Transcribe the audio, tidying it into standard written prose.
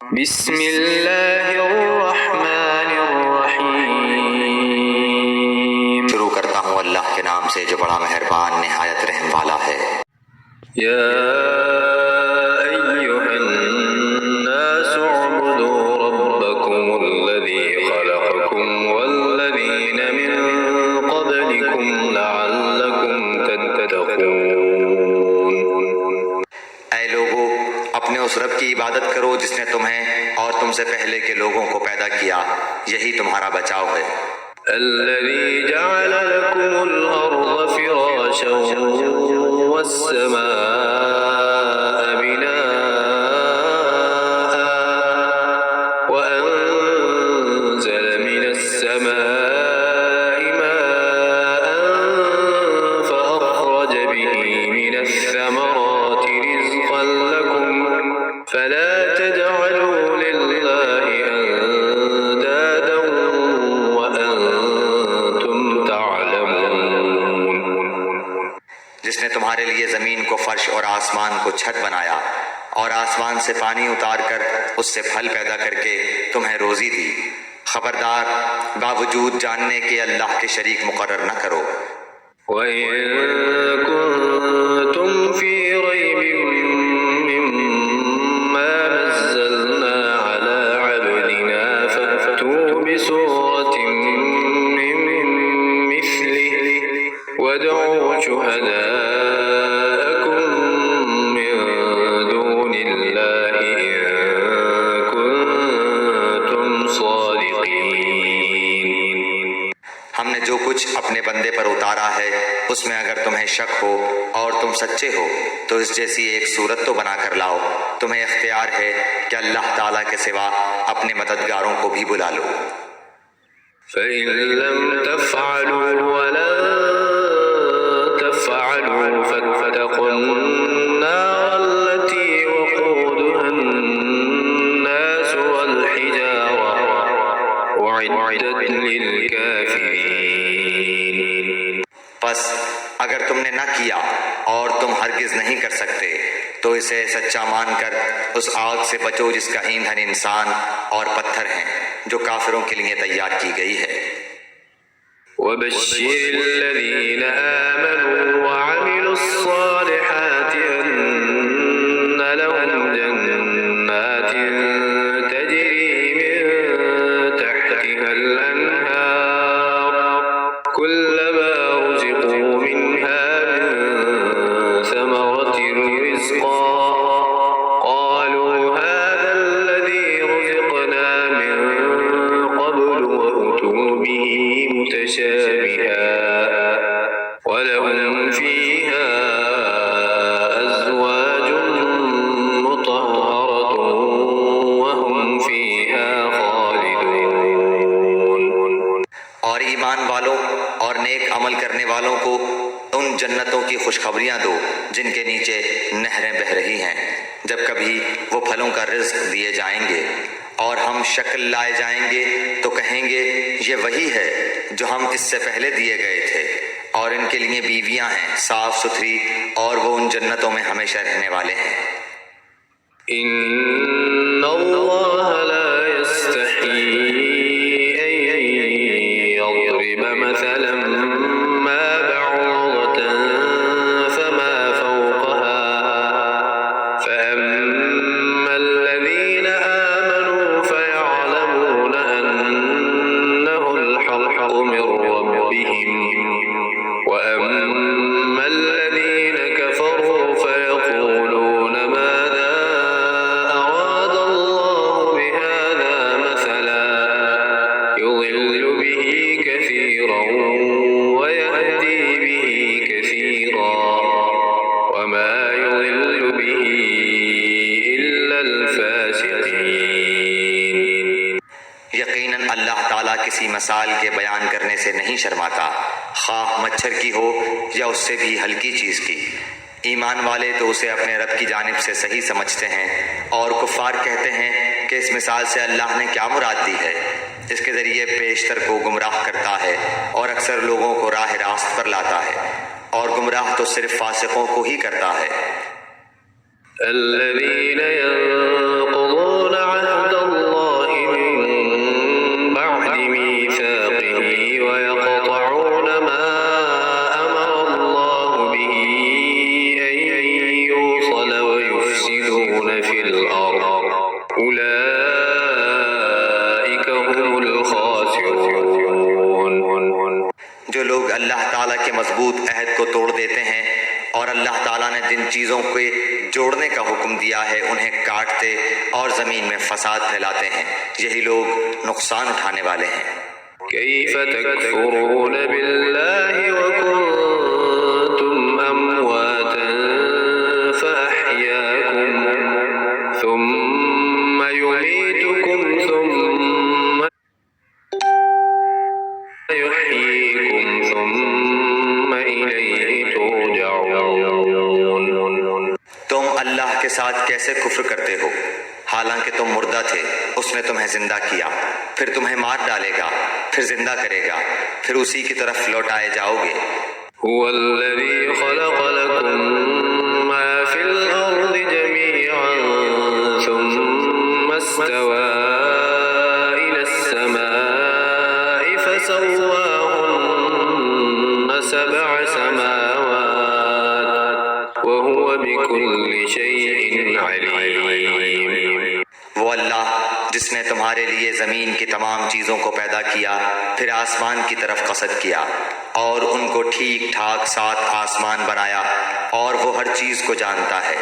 बिस्मिल्लाहिर्रहमानिर्रहीम। शुरू करता हूँ अल्लाह के नाम से जो बड़ा मेहरबान निहायत रहम वाला है। या अय्युहन्नासु उअ्बुदू रब्बकुमुल्लज़ी खलक़कुम वल्लज़ीन मिन क़ब्लिकुम लअल्लकुम तत्तक़ून। ऐ लोगों, अपने उस रब की इबादत करो जिसने तुम्हें और तुमसे पहले के लोगों को पैदा किया, यही तुम्हारा बचाव है। अल्लज़ी जअल लकुमुल अर्ज़ फ़िराशन वस्समाअ बिनाअ वअन्ज़ल मिनस्समाइ माअन फ़अख़रज बिही मिनस्समराति रिज़क़न लकुम फला तजअलू लिल्लाहि अंदादन वअंतुम तअलमून। जिसने तुम्हारे लिए जमीन को फर्श और आसमान को छत बनाया और आसमान से पानी उतार कर उससे फल पैदा करके तुम्हें रोजी दी, खबरदार बावजूद जानने के अल्लाह के शरीक मुकर्रर न करो। वइन कुंतुम फी रैबिन मिम्मा नज़्ज़लना अला अब्दिना फअतू बिसूरतिन मिन मिस्लिहि वदऊ शुहदाअकुम मिन दूनिल्लाहि इन कुंतुम सादिकीन। हमने जो कुछ अपने बंदे पर उतारा है उसमें अगर तुम्हें शक हो और तुम सच्चे हो तो इस जैसी एक सूरत तो बना कर लाओ। तुम्हें इख्तियार है कि अल्लाह ताला के सिवा अपने मददगारों को भी बुला लो। फ़इन लम तफ़अलू वलन तफ़अलू फत्तक़ुन्नार अल्लती वक़ूदुहा अन्नास वल हिजारा उइद्दत लिलकाफिरीन। बस अगर तुमने न किया और तुम हरगिज नहीं कर सकते तो इसे सच्चा मानकर उस आग से बचो जिसका ईंधन इंसान और पत्थर हैं, जो काफिरों के लिए तैयार की गई है। वबश्शिरिल्लज़ीन आमनू वअमिलुस्सालिहाति अन्न लहुम जन्नातिन तजरी मिन तहतिहल अन्हार कुल्लमा रुज़िक़ू मिन्हा मिन समरतिन रिज़्क़ा क़ालू हाज़ा अल्लज़ी रुज़िक़ना मिन क़ब्लु वअतू बिही मुतशाबिहा वलहुम फ़ीहा अज़वाजुन मुतहहरतुन वहुम फ़ीहा ख़ालिदून। और ईमान वालों और नेक अमल करने वालों को उन जन्नतों की खुशखबरियां दो जिनके नीचे नहरें बह रही हैं। जब कभी वो फलों का रिज्क दिए जाएंगे और हम शक्ल लाए जाएंगे तो कहेंगे ये वही है जो हम इससे पहले दिए गए थे, और इनके लिए बीवियां हैं साफ सुथरी और वो उन जन्नतों में हमेशा रहने वाले हैं। इन्नल्लाह ला यस्तही अन यضرब मसलन मा बअूदतन फमा फौक़हा फअम्मा الذين آمنوا فيعلمون أنه الحق من ربهم وأما الذين كفروا فيقولون ماذا أراد الله بهذا مثلا يضل به كثيرا ويهدي به كثيرا وما يضل به إلا الفاسقين। यकीनन अल्लाह ताला किसी मसाल के बयान करने से नहीं शर्माता, खाह मच्छर की हो या उससे भी हल्की चीज की। ईमान वाले तो उसे अपने रब की जानिब से सही समझते हैं और कुफ्फार कहते हैं कि इस मिसाल से अल्लाह ने क्या मुराद दी है। इसके जरिए पेशतर को गुमराह करता है और अक्सर लोगों को राह रास्त पर लाता है, और गुमराह तो सिर्फ फासिकों को ही करता है। الذين ينقضون عهد मजबूत अहद को तोड़ देते हैं, और अल्लाह ताला ने जिन चीज़ों के जोड़ने का हुक्म दिया है उन्हें काटते और ज़मीन में फसाद फैलाते हैं। यही लोग नुकसान उठाने वाले हैं। कैफ़ तकफ़ुरून बिल्लाहि व कुन्तुम अमवातन फ़अह्याकुम थुम्मा युमीतुकुम थुम्मा युह्यीकुम थुम्मा इलैहि तुरजऊन। तुम अल्लाह के साथ कैसे कुफ्र करते हो, हालांकि तुम मुर्दा थे, उसने तुम्हें जिंदा किया, फिर तुम्हें मार डालेगा, फिर जिंदा करेगा, फिर उसी की तरफ लौटाए जाओगे। हुवल्लज़ी खलक़ लकुम मा फिल अर्दि जमीअन सुम्मा इस्तवा इलस समाइ फसव्वाहुन्न सबअ समावात व हुव बिकुल्लि शैइन अलीम। वो अल्लाह जिसने तुम्हारे लिए ज़मीन की तमाम चीज़ों को पैदा किया, फिर आसमान की तरफ कसद किया और उनको ठीक ठाक 7 आसमान बनाया, और वो हर चीज़ को जानता है।